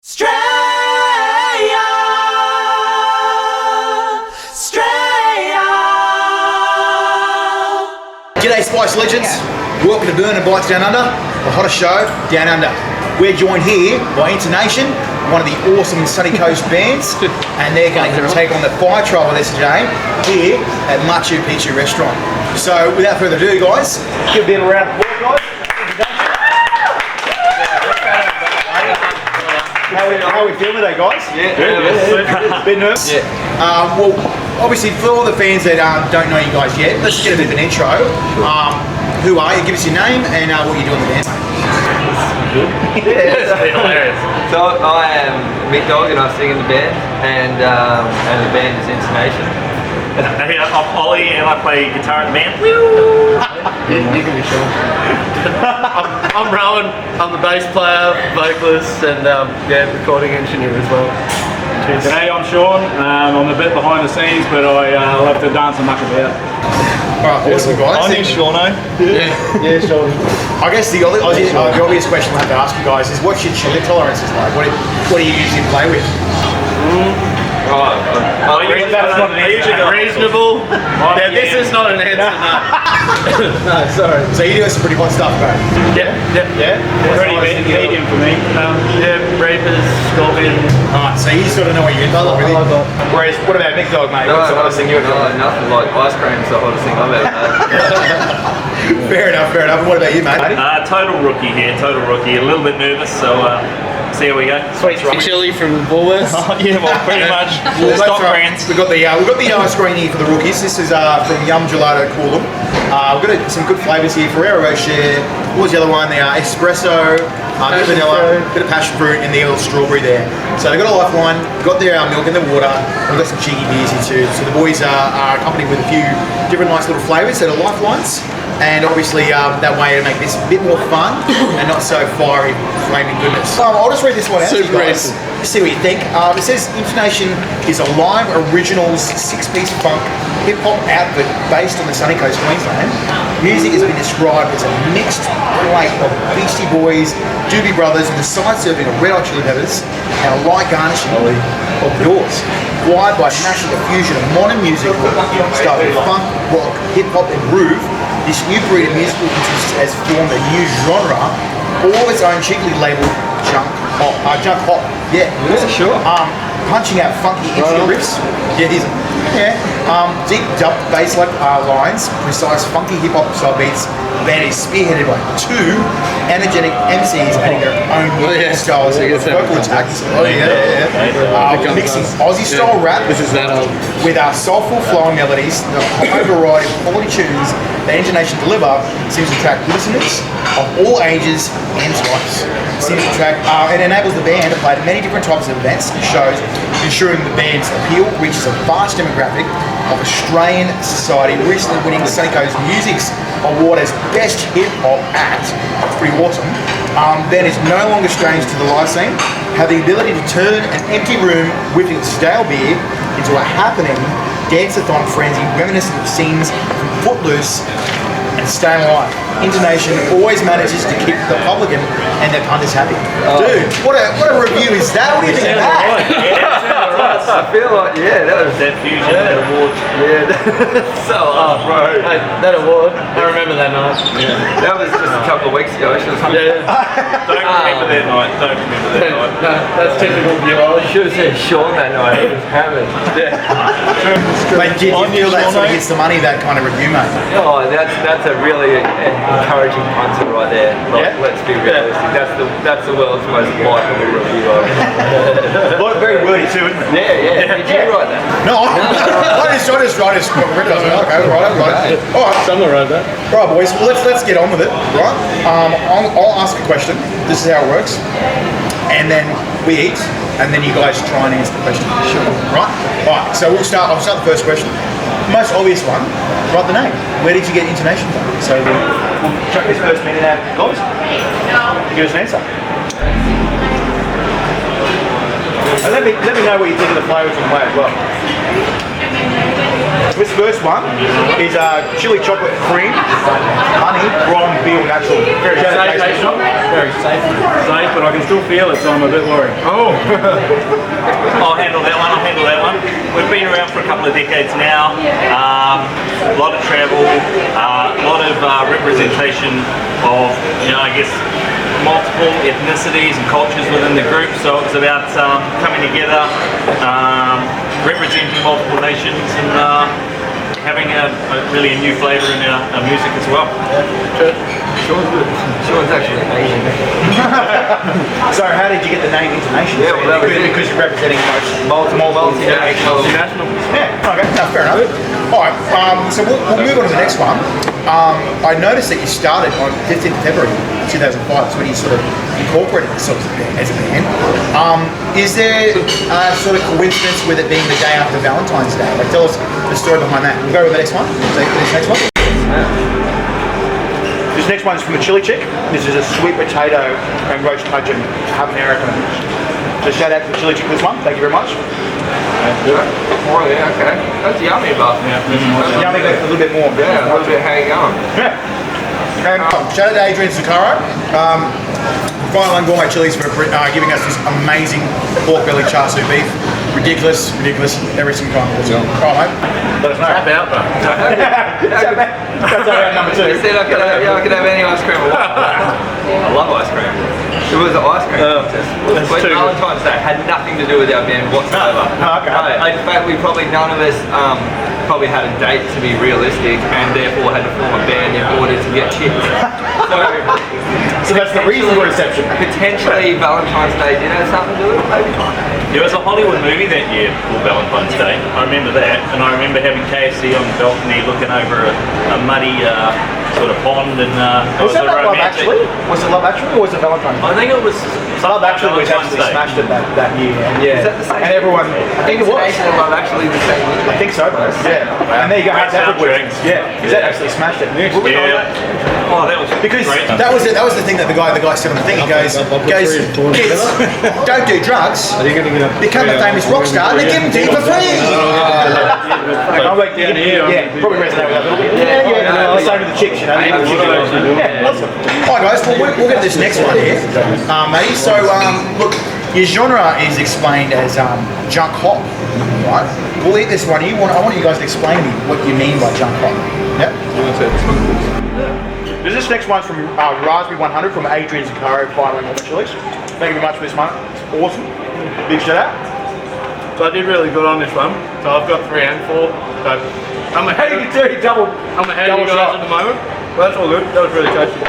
G'day Spice Legends, welcome to Burnin Bites Down Under, the hottest show down under. We're joined here by IN2NATION, one of the awesome Sunny Coast bands, and they're going to take on the fire trial with us today here at Macchu Picchu restaurant. So without further ado guys, give a bit of a round of applause guys. How are we feeling today guys? Yeah, bit nervous? Yeah. Well, obviously for all the fans that don't know you guys yet, let's get a bit of an intro. Who are you? Give us your name and what you do in the band. Yeah, it's hilarious. So I am Mick and I sing in the band, and the band is IN2NATION. Hey, I'm Ollie and I play guitar in the band. You can be sure. I'm Rowan, I'm the bass player, vocalist, and recording engineer as well. Cheers. G'day, I'm Sean. I'm a bit behind the scenes, but I love to dance and muck about. Alright, awesome guys. I'm Sean. Yeah, Sean. I guess the obvious question I have to ask you guys is what's your chili tolerances like? What do you usually play with? Reasonable. Yeah, this is not an answer, no. No, sorry. So you do some pretty hot stuff, bro? Yeah. Pretty medium for me. Reapers, Scorpion. Alright, so you sort of know what you're in for, really. Whereas, what about Mick Dog, mate? What's the hottest thing you've ever done? Nothing like ice cream is the hottest thing I've ever had. Fair enough. And what about you, mate? Total rookie here, total rookie. A little bit nervous, so see how we go. Sweet, right? Chili from Woolworths. Yeah, well, pretty much. Stock brands. We've got the ice cream here for the rookies. This is from Yum Gelato Coolum. We've got some good flavours here. Ferrero Rocher. What was the other one? The espresso, bit of vanilla, bit of passion fruit, and the little strawberry there. So they've got a lifeline. Got their milk and their water. We've got some cheeky beers here too. So the boys are accompanied with a few different nice little flavours that are lifelines. And obviously that way to make this a bit more fun and not so fiery, flaming goodness. I'll just read this one out to you guys. See what you think. It says IN2NATION is a live originals 6-piece funk hip-hop outfit based on the sunny coast of Queensland. Music has been described as a mixed plate of Beastie Boys, Doobie Brothers, and the side serving of red hot chili peppers and a light garnishing of yours. Wired by mashing a fusion of modern music starting with funk, rock, hip-hop, and groove. This new breed of musical interests has formed a new genre, all its own cheekily labelled Junkhop. Yeah, sure. Punching out funky intro riffs. Deep dub bass-like lines, precise funky hip-hop style beats. The band is spearheaded by 2 energetic MCs adding their own styles of vocal attacks. Mixing Aussie-style rap with our soulful flowing melodies, the high variety of quality tunes that IN2NATION deliver seems to attract listeners of all ages and types. It enables the band to play at many different types of events and shows, ensuring the band's appeal reaches a vast demographic of Australian society, recently winning the Sunny Coast Music's award as Best Hip Hop Act. That's pretty awesome. Ben is no longer strange to the live scene, have the ability to turn an empty room whipping stale beer into a happening dance-a-thon frenzy reminiscent of scenes from Footloose and Staying Alive. IN2NATION always manages to keep the publican and their punters happy. Dude, what a review is that? What do you think of that? I feel like, that was that fusion, that award. so bro. Hey, that award, I remember that night. That was just a couple of weeks ago. Don't remember that night. No, that's typical of you. I should have said Sean that night. He was hammered. Mate, do you feel that sort of gets the money, that kind of review, mate? Oh, that's a really encouraging punter right there. Like, let's be realistic. That's the world's most likable review. Very wordy too, isn't it? Yeah. Did you write that? No, I just read it. Okay, right. All right. Someone wrote that. Right, boys. Well, let's get on with it. Right. I'll ask a question. This is how it works, and then we eat, and then you guys try and answer the question. Sure. Right. All right. So I'll start the first question. Most obvious one. Write the name. Where did you get IN2NATION from? So we'll chuck this first minute out, guys. Give us an answer. And let me know what you think of the flavours on the way as well. This first one is chili chocolate cream, honey, from natural. Very safe. Very safe. Safe, but I can still feel it, so I'm a bit worried. Oh. I'll handle that one. We've been around for a couple of decades now. A lot of travel, a lot of representation of, I guess, multiple ethnicities and cultures within the group. So it's about coming together, representing multiple nations, and having really a new flavour in our music as well. Sean's actually Asian. So how did you get the name IN2NATION? Yeah, well, that was because you're representing multiple multinational. Yeah, okay, no, fair enough. Alright, so we'll move on to the next one. I noticed that you started on 15th of February 2005, that's when you sort of incorporated this sort of as a band. Is there a sort of coincidence with it being the day after Valentine's Day? Like, tell us the story behind that. We'll go with the next one. So, this next one. This next one is from the Chili Chick. This is a sweet potato and roast pigeon habanero. So shout out to the Chili Chick for this one. Thank you very much. Oh yeah, okay. That's yummy, but Yummy, a little bit more. yeah, a little bit how you going? Yeah. And shout out to Adrian Zuccaro, Final Gourmet Chillis for giving us this amazing pork belly char siu beef. Ridiculous, every single time. Oh, mate, let us know. Tap out, bro. That's our number 2. You said I could have any ice cream. I love ice cream. It was an ice cream contest. But Valentine's Day had nothing to do with our band whatsoever. No, okay. In fact, none of us probably had a date to be realistic, and therefore had to form a band in order to get chicks. So that's the reasonable reception. Potentially Valentine's Day did have something to do with it, maybe. There was a Hollywood movie that year called Valentine's Day. I remember that, and I remember having KFC on the balcony looking over a muddy sort of pond, and Was that Love Actually? Was it Love Actually or was it Valentine's Day? I think it was Love Actually was actually smashed it that year. Is that the same? And everyone, I think it was. IN2NATION and Love Actually the same year. I think so, bro. Yeah. And there you go. Great That soundtrack. yeah, because that actually smashed it. Yeah. Oh, that was Because great. that was the thing that the guy said on the thing. He goes, kids, don't do drugs. Become a famous rock star, and they give them to you for free. Yeah, probably resonate with that a little bit. Yeah. Same with the chicks, you know. Yeah, awesome. Alright, guys, we'll get this next one here, mate. So, look, your genre is explained as Junkhop, right? We'll eat this one. I want you guys to explain to me what you mean by Junkhop. Yep. This next one's from Raspberry 100 from Adrian Zuccaro, Final Gourmet Chillis. Thank you very much for this one. It's awesome. Big shout out. So I did really good on this one. So I've got 3 and 4. So I'm ahead of you guys at the moment. Well, that's all good. That was really tasty.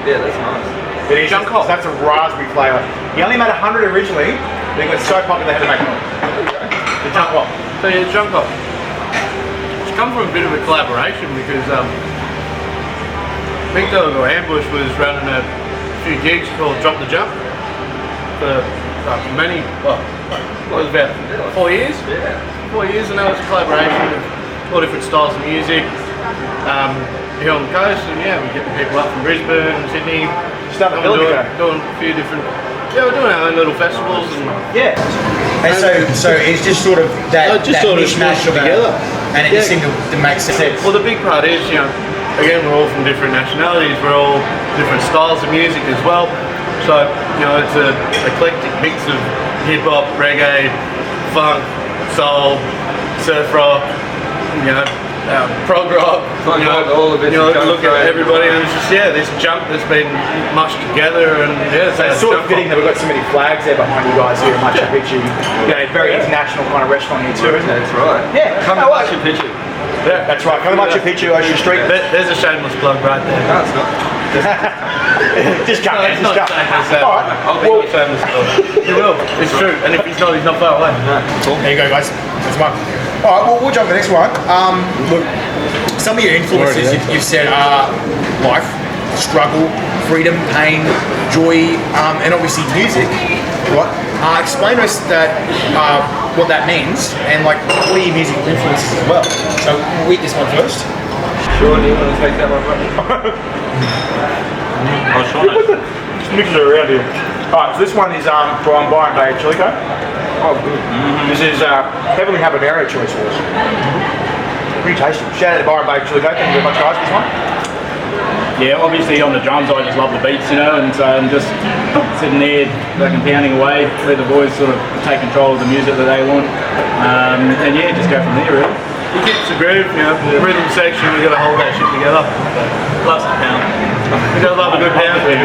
Yeah, that's nice. It is. Junkhop. That's a raspberry flavour. He only made 100 originally, but it got so popular they had to make more. The Junkhop. So yeah, Junkhop. It's come from a bit of a collaboration because Mick or Ambush was running a few gigs called Drop the Jump for it was about 4 years? Yeah. 4 years, and that was a collaboration of all different styles of music here on the coast, and yeah, we're getting people up from Brisbane and Sydney. Doing a few different, we're doing our own little festivals and yeah. And so it's just sort of that mishmash of together, and it just seemed to make sense. Well, the big part is, again, we're all from different nationalities, we're all different styles of music as well. So, it's an eclectic mix of hip hop, reggae, funk, soul, surf rock, prog rock. All of it. Look at everybody, and it's just this junk that's been mushed together, and so it's sort of fitting that we've got so many flags there behind you guys here in Machu Picchu. Very international kind of restaurant here too, isn't it? That's right. Yeah. Come to Machu Picchu. Yeah, that's right. Come to Machu Picchu, Ocean Street. There's a shameless plug right there. No, it's not. Just come, it's just not come. shameless. All right. I'll be shameless plug. He will. It's true, and if he's not far away. There you go, guys. That's one. All right, we'll jump to the next one. Look, some of your influences you've said are life, struggle, freedom, pain, joy, and obviously music. Right? Explain to us what that means, and what are your music influences as well. So we'll eat this one first. Sure, do you want to take that one? I'll try it. Just mix it around here. Alright, so this one is from Byron Chili Co. Oh, good. This is heavily habanero chili sauce. Pretty tasty. Shout out to Byron Chili. Thank you very much, guys, for this one. Yeah, obviously on the drums I just love the beats, you know, and so I'm just sitting there fucking pounding away, let the boys sort of take control of the music that they want, and yeah, just go from there really. It keeps the groove, you know, the rhythm section, we got to hold that shit together. Loves the pound. We got to love a good pound. Yeah.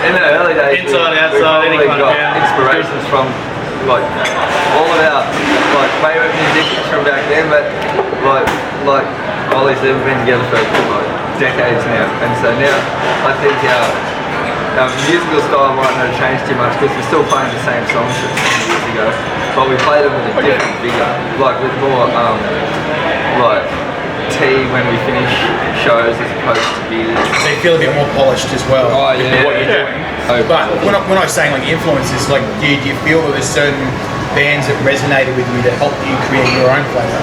In the early days, Inside, we outside, any probably kind of got pound. inspirations from like all of our like favourite musicians from back then, but like Ollie said, we've been together for like decades now, and so now I think our musical style might not have changed too much because we're still playing the same songs that 10 years ago, but we play them with a different vigour, like with more like tea when we finish shows as opposed to beers. So you feel a bit more polished as well. Oh yeah. What you're doing. But when I was saying like influences, like do you feel that there's certain bands that resonated with you that helped you create your own flavour?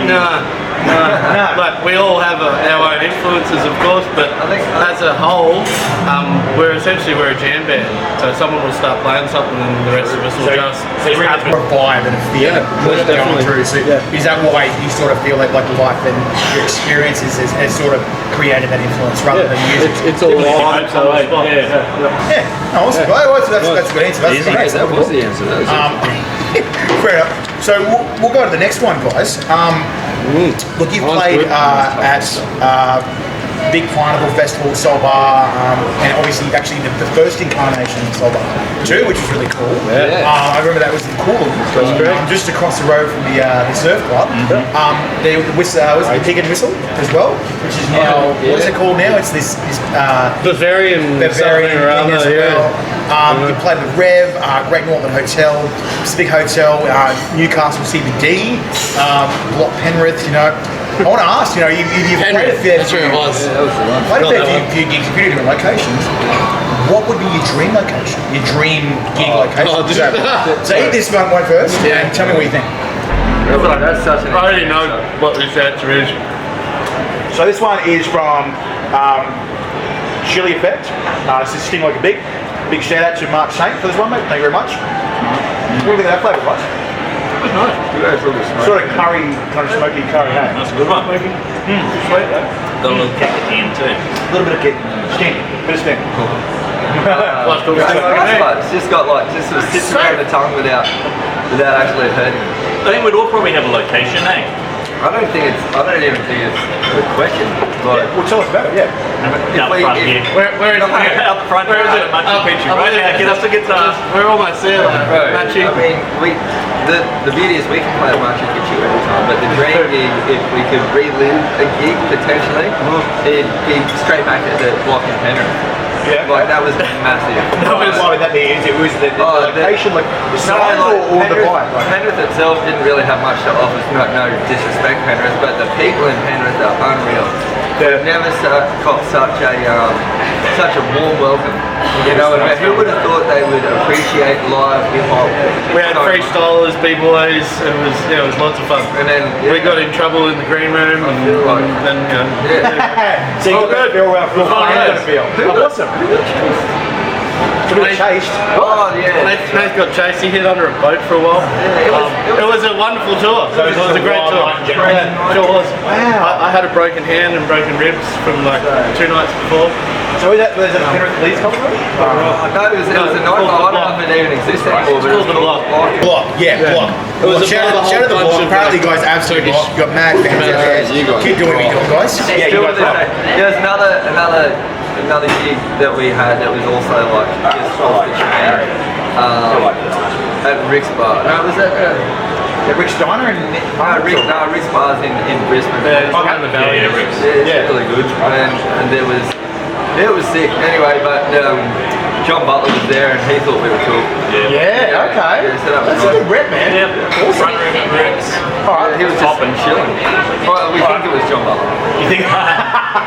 No. Like we all have our own influences, of course, but I think as a whole, we're a jam band. So someone will start playing something, and the rest of us will just So you have happen. a vibe and a feel going through. So is that why you sort of feel like life and your experiences has sort of created that influence rather than music? It's all I hope so, yeah. Yeah, no, awesome. That's a good answer. That's great. that was the answer. That was Fair enough. So we'll go to the next one, guys. Look, you've played at big carnival festival, Soul Bar, and obviously actually the first incarnation of Soul Bar too, which is really cool. Yeah. I remember that was in Coolum, just across the road from the surf club. There was the Pig and Whistle as well, which is now what is it called now? It's this Bavarian thing as well. You played with Rev, Great Northern Hotel, Pacific Hotel, Newcastle CBD, Block Penrith. You know, I want to ask. You know, you've played a fair few. Played a fair few gigs, a few different locations. What would be your dream location? Your dream gig location? So eat this one first. Yeah. And tell me what you think. That's such an. I already know what this answer is. So this one is from Chili Effect. This is Sting Like a Big shout out to Mark Saint for this one, mate. Thank you very much. What do you think of that flavour, guys? It's nice. Sort of curry, kind of smoky curry, hey? That's a good one. Sweet, though. Got a little kick at the end too. A little bit of kick. Sting. Bit of sting. It's just got like just sort of sits around the tongue without actually hurting. I think we'd all probably have a location, eh? I don't even think it's a question. Like, Well, tell us about it, yeah. Out we- front if- here. Where is it? Out the front Where is here, it? Machu Picchu. Right now, get us a guitar. We're almost there. Bro, Macchu. I mean, the beauty is we can play at Machu Picchu every time, but the dream gig, if we could relive a gig potentially, it'd be straight back at the block in Penrith. Yeah. Like that was massive. Why would that be? It was the location, like the size or the vibe? Like, Penrith itself didn't really have much to offer. No disrespect, Penrith, but the people in Penrith are unreal. They've never got such a warm welcome. You know, and who would have thought they would appreciate live hip hop? We had freestylers, b-boys. It was lots of fun. And then We got in trouble in the green room, and feel like- then yeah. so you got to feel around for a feel. Awesome. Chased. Oh yeah. Nath got chased. He hid under a boat for a while. Yeah, It was a wonderful tour. It was a great tour. Yeah, sure was. Wow. I had a broken hand and broken ribs from like 2 nights before. So was that Penrith Police Company? No, it was a nightclub. I don't know if it even exists anymore, but it was called the Block. Block, yeah, Block. It was shout out to the Block. Apparently, you guys absolutely rock. You got mad fans out there. Keep doing what you're doing, guys. Yeah, you guys rock. There's another gig that we had that was also like just off the chain at Rick's Bar. No, was that Rick's Diner and Rick's Bar's in Brisbane. Yeah, it's in the valley. Yeah, Rick's. It's really good. And it was sick. Anyway, but John Butler was there and he thought we were cool. Yeah, okay. Yeah, so that was That's a nice. good rep, man. Yeah. Awesome. Front room at Rick's. He was top and chilling. Well, we think it was John Butler. You think?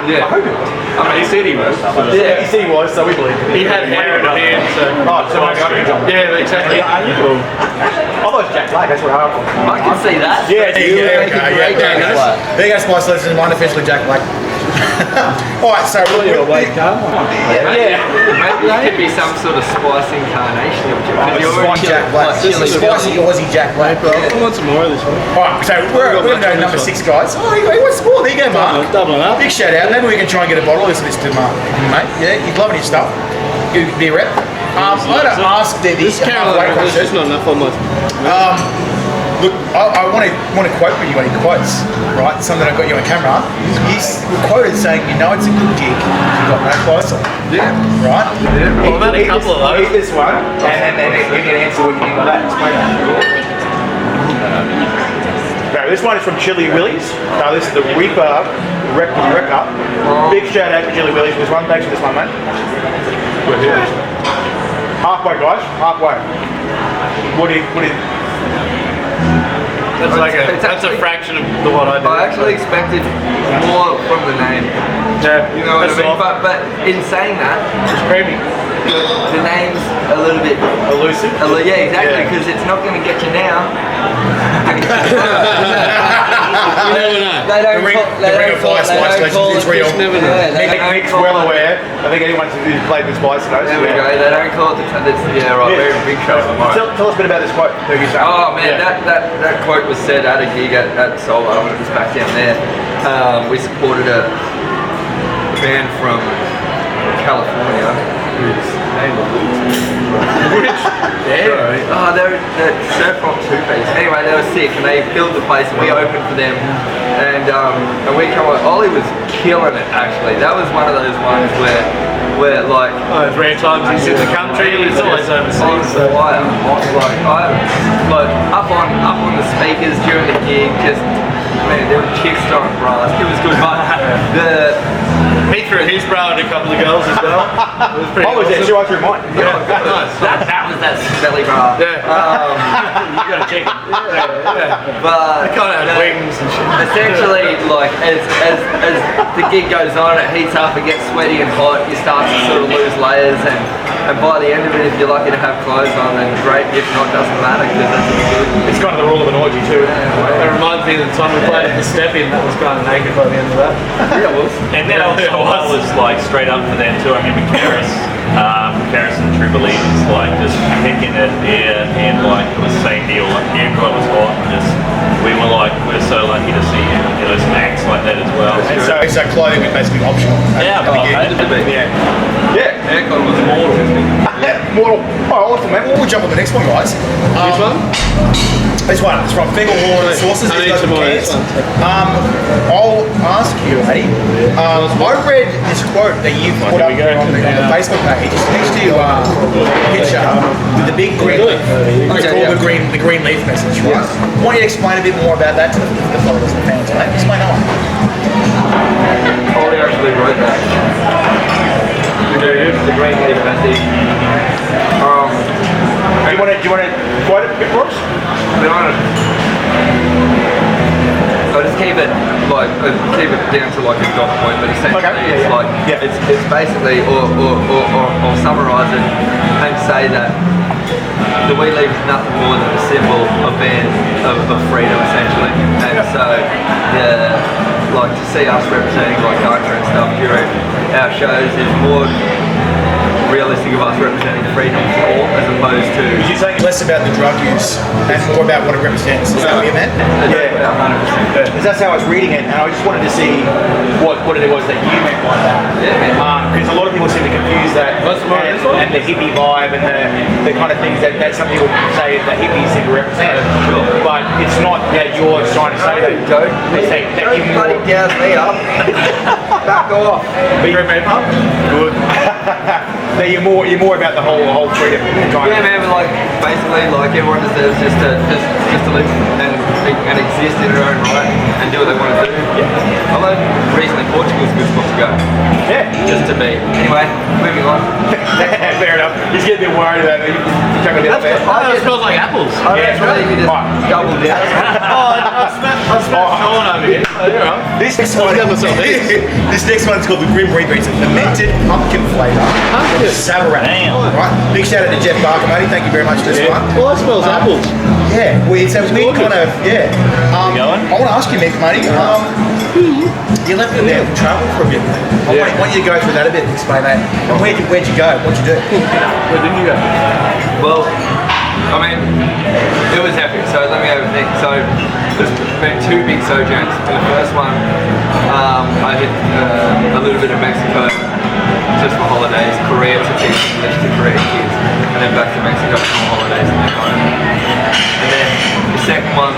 Yeah. I hope it was. I mean, he said he was. Yeah, he said he was, so we believe him. He had hair in the hand, so Oh, so maybe I can jump. yeah, exactly. I thought it was Jack Black. That's what I call it. I can see that. Yeah, there you go. Great Jack Black. There you go, Spice Legends, and unofficially Jack Black. Alright, so Maybe it could be some sort of spice incarnation of Jack Black. This is spicy Aussie Jack Black. I want some more of this one. Alright, so we're going to go number 6, guys. Oh, he wants some more. There you go, Mark. Doubling up. Big shout out. Maybe we can try and get a bottle of this to Mark, mate. Yeah, he's loving his stuff. Good beer rep. I'm going to ask This Carolina, there's just not enough on my... Look, I want to quote with you any quotes, right? Something I got you on camera. He's quoted saying, you know it's a good gig if you've got no clothes on. Yeah. Right? Yeah. Well, I've had a couple of those. Eat this one, and then you can answer what you think of that. Explain that. No, this one is from Chili Willies. Now this is the Reaper Wrecker. Big shout out to Chili Willies for this one. Thanks for this one, mate. We're here. Halfway, guys. Halfway. What do you? That's a fraction of what I do. I actually expected more from the name. Yeah, You know what I mean? But in saying that, it's creamy. the name's a little bit Elusive. Yeah, exactly, because it's not going to get you now. You never know. They don't The ring of fire Spice Legends is real. never know. Mick's well aware. I think anyone who's played with Spice knows. There we go. They don't call it yeah, right. Very big show. Tell us a bit about this quote. Oh man, that quote was said at a gig at Solo when it was back down there. We supported a band from California whose name was they're surf rock 2-piece. Anyway, they were sick and they filled the place and we opened for them. And we come on. Ollie was killing it actually. That was one of those ones where like Those rare times he's in the country, he's always overseas. Like up on the speakers during the gig, just man, there were chicks throwing bras. It was good, but He threw his bra at a couple of girls as well. It was pretty awesome. She right through mine. that was that smelly bra. Yeah. You got to check it. But They kind of had wings and shit. essentially, like as the gig goes on, it heats up, it gets sweaty and hot. You start to sort of lose layers, and by the end of it, if you're lucky to have clothes on, then great. If not, doesn't matter because that's good. It's kind of the rule of an orgy too. It reminds me of the time we played at the Step-In, that was kind of naked by the end of that. Yeah, it was. And then also I was like straight up for them too. I remember Karis and True Believers like just picking it there, and like it was the same deal. Like the aircon was hot, and just we were so lucky to see some acts like that as well. And so clothing was basically optional. Yeah, but Aircon was more. Mortal. Oh, awesome, man. We'll jump on the next one, guys. Which one? This one. It's from Fenglehorn Sauces. I need some more of this one. I'll ask you, Eddie. I read this quote that you put up on the Facebook page next to your picture with the big green leaf. It's called the green leaf message, right? I want you to explain a bit more about that to the followers and the fans, right? Explain that one. Ollie actually wrote that. The green leaf message. Do you want to quote it a bit for us? To be honest, I just keep it down to like a dot point, but essentially it's basically or summarise it and say that the wheat leaf is nothing more than a symbol of freedom essentially, and so like to see us representing like culture and stuff during our shows is more realistic of us representing freedom for all as opposed to... You're saying less about the drug use and more about what it represents. Is that what you meant? Yeah, 100%. Because that's how I was reading it, and I just wanted to see what it was that you meant by that. Yeah. Because a lot of people seem to confuse that and the hippie vibe and the kind of things that some people say that hippies seem to represent. Sure. But it's not that you're trying to say that. Don't That bloody gas me up. Back off. Good. That you're more about the whole freedom. Yeah, man, but like basically, like everyone deserves just to live and exist in their own right and do what they want to do. Yeah. Although recently Portugal's a good spot to go. Yeah. Just to be. Anyway, moving on. Fair enough. He's getting a bit worried about it. It smells like apples. I don't really need to double down. I smashed Sean over here. This next one's called the Grim Reaper. It's a fermented pumpkin flavour. Sabarac. Right. Big shout out to Jeff Barker, matey. Thank you very much for this one. Well, I smells apples. Yeah, weird. So it's weird kind of, yeah. You going? I want to ask you, Mick, matey. You left it there for travel for a bit. I want you to go through that a bit and explain that. Where'd you go? What'd you do? Where did you go? Well, I mean, it was epic. So let me overthink. So there's been 2 big sojourns. In the first one, I hit a little bit of Mexico just for holidays. Korea to teach English to Korean kids, and then back to Mexico for holidays and then home. And then the second one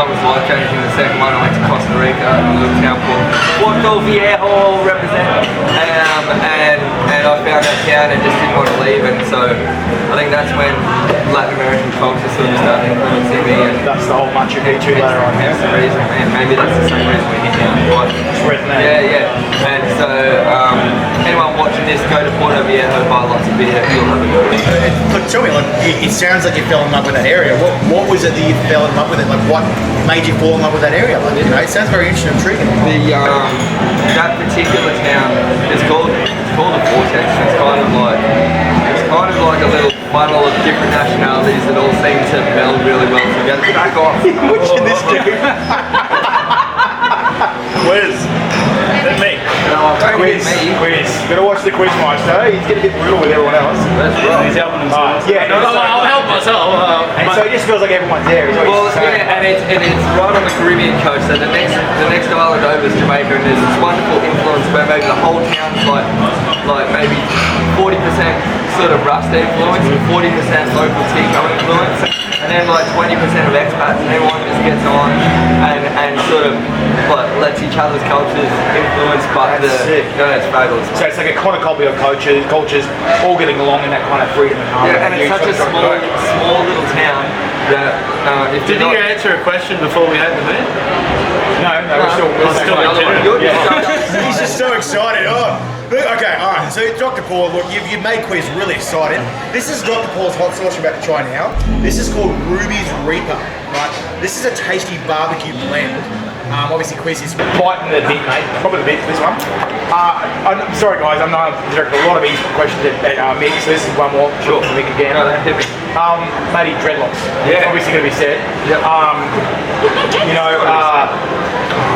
was life changing. The second one I went to Costa Rica, a little town called Puerto Viejo, represent, and I found that town and just didn't want to leave. And so I think that's when Latin American culture sort of started influencing me. And That's the whole Machu Picchu later on. that's the reason, and maybe that's the same reason we hit down. It's resonate. Yeah. And so anyone watching this, go to Puerto Viejo, buy lots of beer, you'll have a good week. Look, tell me, like, it sounds like you fell in love with that area. What was it that you fell in love with it? Like, what made you fall in love with that area? Like, it sounds very interesting and intriguing. That particular town is called a vortex. It's kind of like a little funnel of different nationalities that all seem to meld really well together. Back off. Watching this dude. Where's me? Quiz. Gotta watch the quiz master. He's getting a bit brutal with everyone else. That's right. He's helping himself. Yeah, no, I'll help myself. and so it just feels like everyone's there. Is what Well, he's saying. yeah, and it's right on the Caribbean coast. So the next island over is Jamaica, and there's this wonderful influence where maybe the whole town's like maybe 40% sort of Rasta influence and 40% local Tico influence, and then like 20% of expats, and everyone just gets on and sort of like lets each other's cultures influence. But it's fabulous. So it's like a cornucopia of cultures all getting along in that kind of freedom and harmony. Yeah, and it's such a small little town that if Did you answer a question before we had the meet? No, we're still You're He's just so excited. Oh, okay, all right. So Dr. Paul, look, you've made quiz really excited. This is Dr. Paul's hot sauce you're about to try now. This is called Ruby's Reaper, right? This is a tasty barbecue blend. Obviously, quiz is biting the bit, mate. Probably the bit for this one. I'm sorry, guys. I'm not directing a lot of these questions at Mick, so this is one more. Sure. For Mick again. Matey, dreadlocks. Yeah. Obviously going to be said. Yep. You know,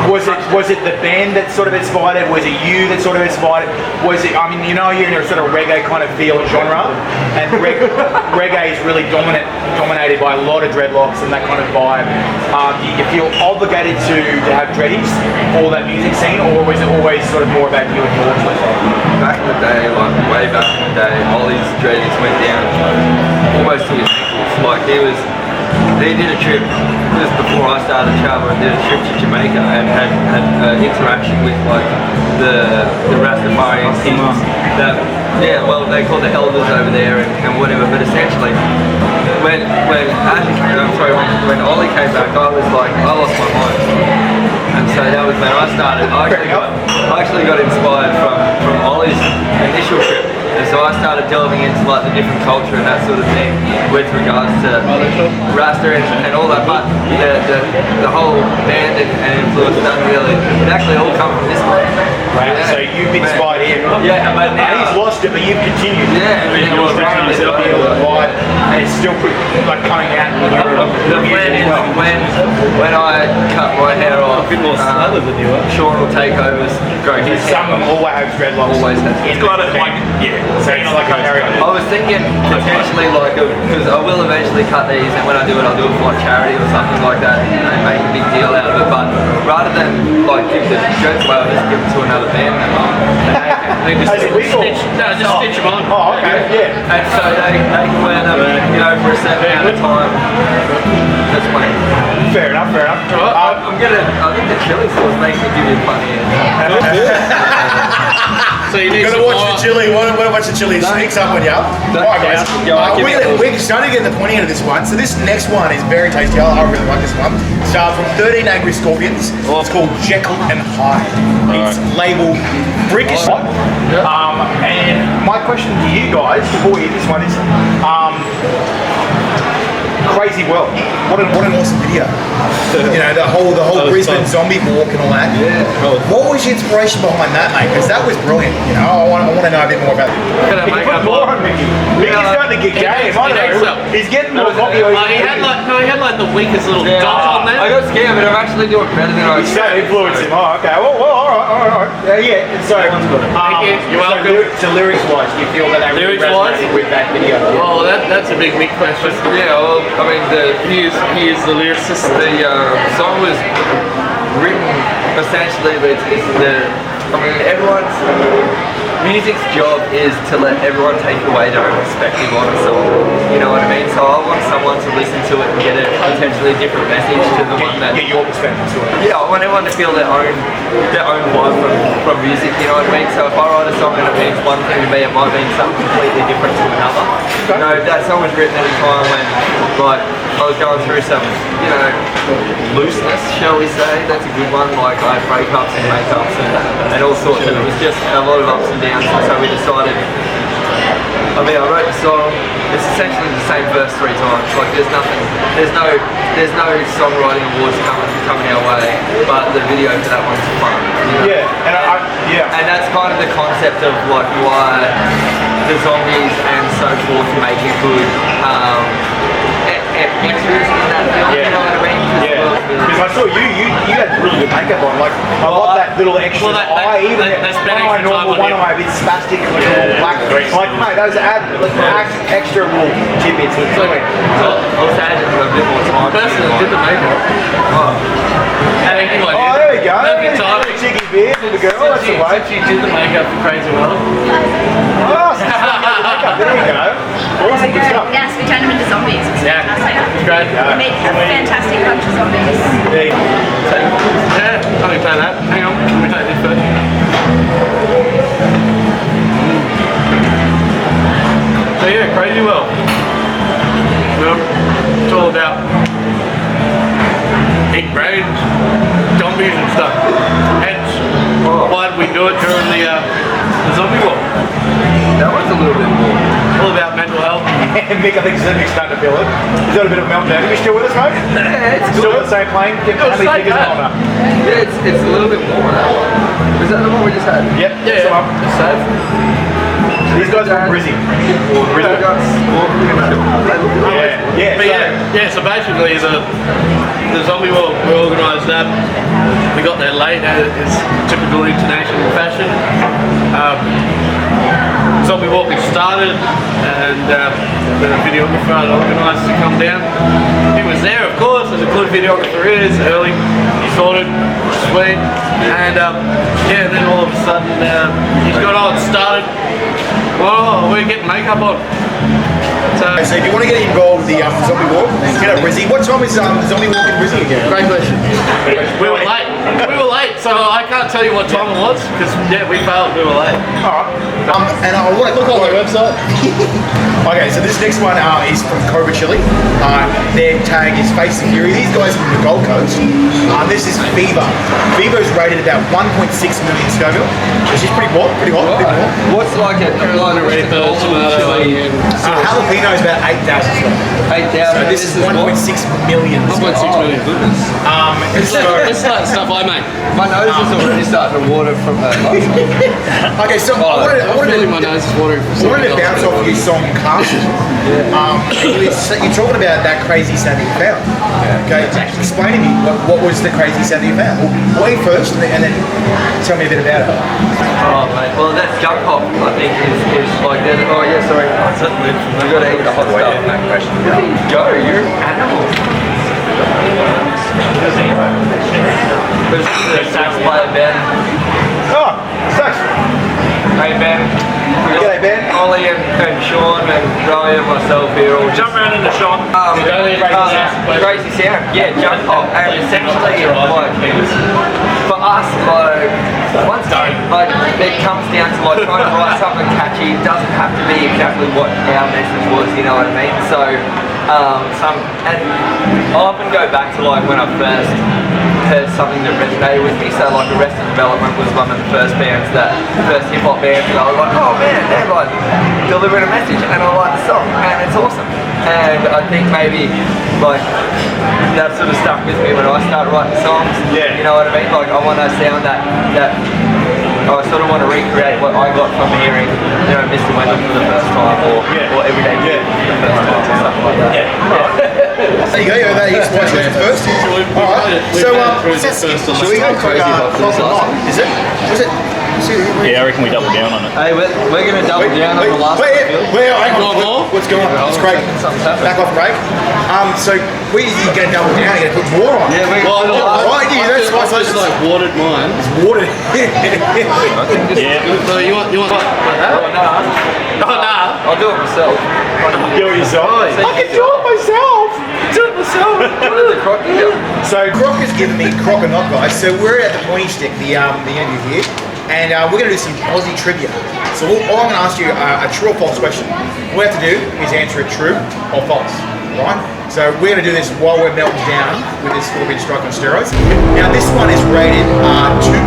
was it the band that sort of inspired it? Was it you that sort of inspired it? Was it? I mean, you know, you're in a sort of reggae kind of feel genre, and reggae is really dominated by a lot of dreadlocks and that kind of vibe. Do you feel obligated to have dreadies for that music scene, or was it always sort of more about you and your choice? Back in the day, like way back in the day, Ollie's dreadies went down almost to his ankles. Like they did a trip just before I started traveling. Did a trip to Jamaica and had interaction with like the Rastafarian teams that they call the elders over there and whatever. But essentially, when Ollie came back, I was like, I lost my mind. And so that was when I started. I actually got inspired from Ollie's initial trip. And so I started delving into like the different culture and that sort of thing with regards to Rasta and all that. But the whole band and influence doesn't really, it actually all come from this one. Right. Yeah. So you've inspired him. Yeah, but now he's lost it, but you've continued. Yeah, and it's still like coming out. The plan is when I cut my hair off, Sean will take over, grow his hair. Some of them always have dreadlocks. Always has. It's got it like, So it's like a area. I was thinking potentially like, because I will eventually cut these, and when I do it, I'll do it for like charity or something like that, and make a big deal out of it. But rather than like give the dreads away, I'll just give them to another band member. And just stitch them on. Oh, okay, yeah. And so they can wear them, you know, for a certain amount of time. That's my. Fair enough. I think the chili sauce makes me give you funny. So you need Gotta watch the chili. Watch the chili. It sneaks up on you. Alright, guys. We're starting to get the pointy end of this one. So this next one is very tasty. I really like this one. So from 13 Angry Scorpions. It's called Jekyll and Hyde. It's labeled freakish. And my question to you guys before we eat this one is, crazy world. What an awesome video. You know, the whole Brisbane zombie walk and all that. Yeah. What was your inspiration behind that, mate? Because that was brilliant. You know, I want to know a bit more about it. Gonna make up More on Mickey. Mickey's starting to get game. I don't know. He's getting more popular. He had like the weakest little dot on there. I got scared, but I'm actually doing better than I He's starting to influence him. Oh, okay. Well, all right. Yeah. So, You're welcome. So lyrics-wise, do you feel that they really resonated with that video? Oh, that's a big question. Yeah, well, I mean, he is the lyricist. The song was written essentially, but everyone's music's job is to let everyone take away their own perspective on a song. You know what I mean? So I want someone to listen to it and get a potentially different message to the one that. Get your perspective to it. Yeah, I want everyone to feel their own vibe from music. You know what I mean? So if I write a song and it means one thing to me, it might mean something completely different to another. Okay. No, that song was written at a time when, like, I was going through some, you know, looseness, shall we say. That's a good one. Like, I had breakups and makeups and all sorts. And it was just a lot of ups and downs. And so we decided. I wrote the song. It's essentially the same verse 3 times. Like, there's no songwriting awards coming our way. But the video for that one's fun. You know? Yeah, And that's kind of the concept of like why the zombies and so forth make a good extras in that film. You know what I mean? Because I saw you had really good makeup on. Like, I love that little extra eye. Even that's one eye normal, one eye a bit spastic, like a little black. Like, mate, those extra little tidbits. I'll say it a bit more time. The person that did the makeup. There we go. Cheeky beard with the girl. That's the way. She did the makeup for Crazy Well. Oh, there you go. Awesome, good stuff. Yes, we turned them into zombies. Yeah, it's great. We made a fantastic bunch of zombies. Yeah, let me play that. Hang on, let me take this first. So yeah, Crazy Well. Well, it's all about big brains, zombies and stuff. Hence, why did we do it during the zombie war? That one's a little bit more. All about mental health. Mick, I think Mick's starting to feel it. He's got a bit of a meltdown. Are you still with us, mate? Yeah, it's Still at the same plane? How many figures on that? Yeah, it's a little bit more that one. Was that the one we just had? Yep. Yeah, It's safe. These guys are Brizzy. So basically the zombie war, we organised that. We got there late as typical IN2NATION fashion. Zombie walking started and the videographer had organised to come down. He was there, of course, as a good videographer is, early, sorted, sweet, and then all of a sudden he's got on, started. Well, we're getting makeup on. So if you want to get involved with the zombie walk, get up Brizzy. What time is the zombie walk in Brizzy again? great question. We were late. So I can't tell you what time it was because we failed. We were late. Alright. And I want to look on their website. Okay, so this next one is from Cobra Chili. Their tag is Face Security. These guys are from the Gold Coast. This is Fever. Fever is rated about 1.6 million Scoville, which is pretty hot. Pretty more. What's like a Carolina Reaper, chili, and jalapeno is about 8,000 Scoville. 8,000. So this is 1.6 million. 1.6 million. Goodness. It's like stuff I make. My nose is already starting to water from that last one. Okay, so I wanted My nose is watering. I wanted to bounce off your song Castle. You're talking about that crazy sound that you found. Okay, explain to me what was the crazy sound that you found? Well, wait first and then tell me a bit about it. Oh mate, well that's Junkhop I think is like that. Oh yeah, sorry. You've got to eat the hot stuff. There you go, you're an animal. There's the sax player Ben. Oh, sax. Hey Ben. G'day Ben. Ollie and Sean and Roy and myself here all Jump around into Sean. Crazy sound. Yeah, Junkhop. And essentially like for us like once like it comes down to like trying to write something catchy. It doesn't have to be exactly what our message was, you know what I mean? So and I often go back to like when I first heard something that resonated with me. So like Arrested Development was one of the first bands first hip hop bands that I was like, oh man, they're like delivering a message and I like the song and it's awesome. and I think maybe like that sort of stuck with me when I started writing songs. Yeah. You know what I mean? Like I want to sound that I sort of want to recreate what I got from hearing, you know, Mr. Wendell for the first time, or Everyday Kid for the first time, or something like that. There you go, that is Spice Legend first. Alright, so shall we go for Croc or not? Is it? Was it? Yeah, I reckon we double down on it. Hey, we're going to double down on the last one. Hang on. What's going on? It's Craig. Back off, Craig. So, where are you going to double down? You're going to put more on? Yeah, we're going to Right, that's Spice Legend. Like watered mine. It's watered. Yeah. So you want like that? Oh, nah. I'll do it myself. Do it yourself. I can do it myself. What did the croc do? So Croc has given me Croc or Not, guys. So we're at the pointy stick, the interview here, and we're going to do some Aussie trivia. So all I'm going to ask you a true or false question. All we have to do is answer it true or false, right? So we're going to do this while we're melting down with this little bit of strike on steroids. Now this one is rated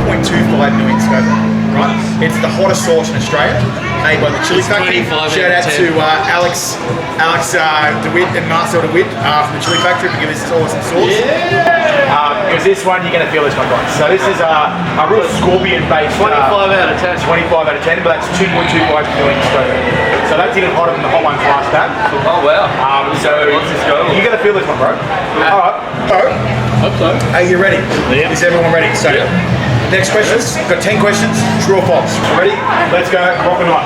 2.25 million Scoville, right? It's the hottest sauce in Australia, made by the Chili Factory. 25 Shout out out of to Alex DeWitt and Marcel DeWitt from the Chili Factory for giving us this awesome sauce. Because this one, you're going to feel this one, guys. So this is a real scorpion-based 25 out of 10. 25 out of 10, but that's 2.25 million Scoville. So that's even hotter than the hot ones last time. Oh, wow. So you're going to feel this one, bro. Alright, so Hope so. are you ready? Yeah. Is everyone ready? So next questions. Got 10 questions, true or false. Ready? Let's go, Croc or Not.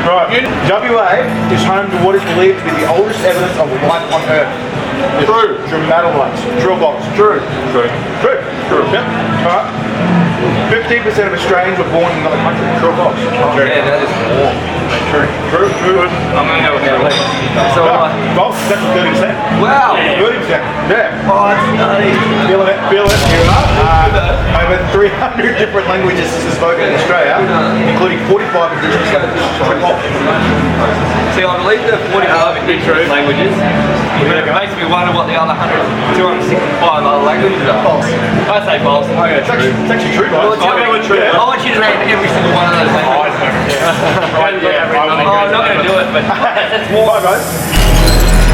Right, WA is home to what is believed to be the oldest evidence of life on Earth. True. Dromedalites. True or false? True. True. True. True. Yep. Alright. 15% of Australians were born in another country. True or false? True. Yeah, that is warm. True. True. True. I'm going to go with that. So, False. That's 30%. wow. 30%. Yeah. Oh, that's nutty. Feel it. Feel it. Here we are. Over 300 different languages are spoken in Australia, including 45 indigenous languages. True or false? See, I believe the 45 indigenous languages. It makes me wonder what the other 265 other languages are. False. I say false. It's actually true, guys. I want you to name every single one of those languages. I'm not going to do it, but that's more. Bye, guys.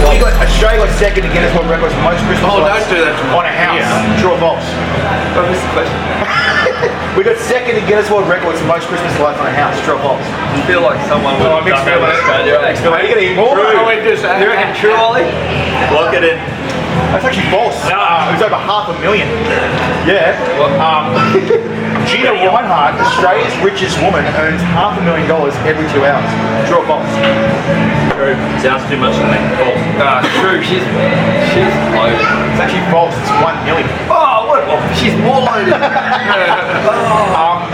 We got Australia got second to Guinness World Records for most Christmas lights don't do that to me. on a house. Yeah. True or false? What was the question? We got second to Guinness World Records for most Christmas lights on a house. True or false? I feel like someone would have done that in Australia. Are you going to eat more? You reckon true, Ollie? Lock it in. That's actually false. It was over 500,000. Yeah. Gina Reinhardt, Australia's richest woman, earns $500,000 every 2 hours. True or false? True. Sounds too much to me. False. True. She's loaded. It's actually false. It's 1 million. Oh, what? She's more loaded.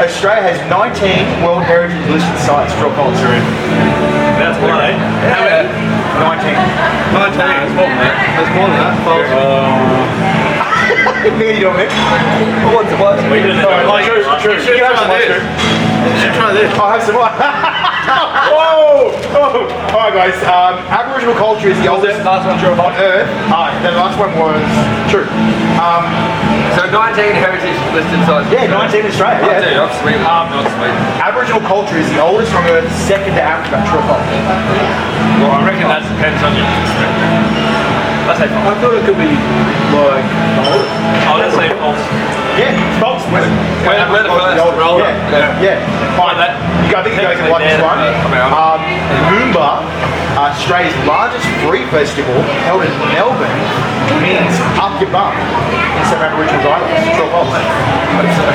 Australia has 19 World Heritage listed sites. True or false? That's one, eh? Yeah. 19. 19. There's more than that. False. What are you doing, Mick? What's the what? We didn't True. You should You can have some try ice this. cream. You should try this. I'll have some more. Whoa! Oh. Alright guys, Aboriginal culture is the oldest Last one, true or on false? Earth. The last one was true. So 19 heritage listed sites. Yeah, 19 in Australia. Oh, Yeah. dude, I'm sweet. Not sweet. Aboriginal culture is the oldest on Earth, second to Africa. True or false? Well, I reckon that depends on your perspective. I say false. I thought it could be like Oh, let's say false. Yeah, it's false. We're the first. Roller. Yeah. Fine. That- I think you guys can like this one. Moomba, Australia's largest free festival, held in Melbourne, means up your bum in some Aboriginal dialects. True or false?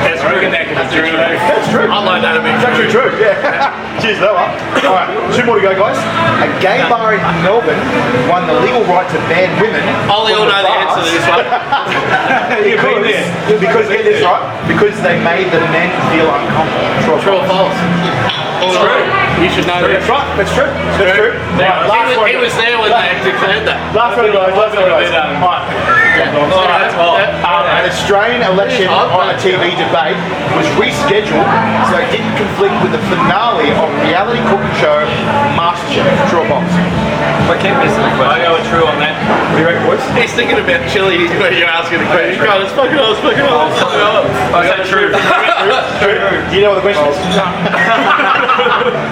That's I reckon that could be true. That's true. I like that a bit. It's actually true, yeah. Cheers, that one. Alright, 2 more to go, guys. A gay bar in Melbourne won the legal right to ban women. Ollie will know the answer to this one. Because get this right, because they made the men feel uncomfortable. True or false? True. You should know That's that. right. That's true. That's true. Right, last one. He was there when they declared that. Last one, guys. Last one, guys. An Australian election on a TV debate was rescheduled so it didn't conflict with the finale of reality cooking show MasterChef. True or false? I keep missing the I question. go with true on that. What do you reckon, boys? He's thinking about chili when you're asking the question. God, it's fucking on, it's fucking on. I say true. Do you know what the question is?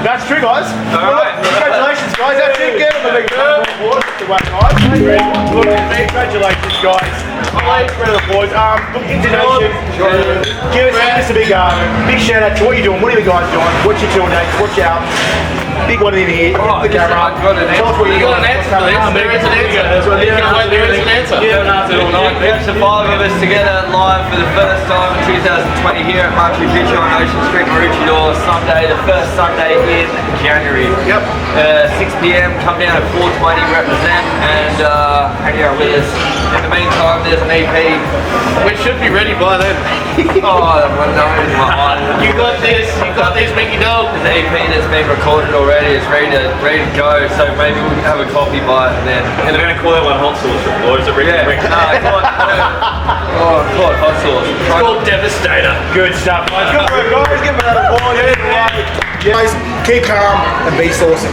That's true, guys. Alright. Congratulations, guys. That's it. Give them a big round of applause. That's the way, guys. Congratulations, guys. Round of applause. Look, IN2NATION. Give us a big shout out to what you're doing. What are you guys doing? What's your tour dates? What's your album? Big one in here. Oh, The camera. I've got an Tell us what You you got an answer for this? There is an answer. There is an answer. Catch the five of us together live for the first time in 2020 here at Picchu on Ocean Street, maroochydore, Sunday, the first Sunday in January. Yep. 6 p.m. Come down at 4:20, represent, and hang out with us. In the meantime, there's an EP. We should be ready by then. Oh, my nose, my eye. You got this, Mickey Dog. There's an EP that's been recorded already. It's ready to go. So maybe we can have a copy by it then. And they're going to call that one hot sauce, or is it Rick? Yeah. Call it hot sauce. It's called Devastator. Good stuff, guys. Good work, guys. Give them another applause. Guys, keep calm and be saucy.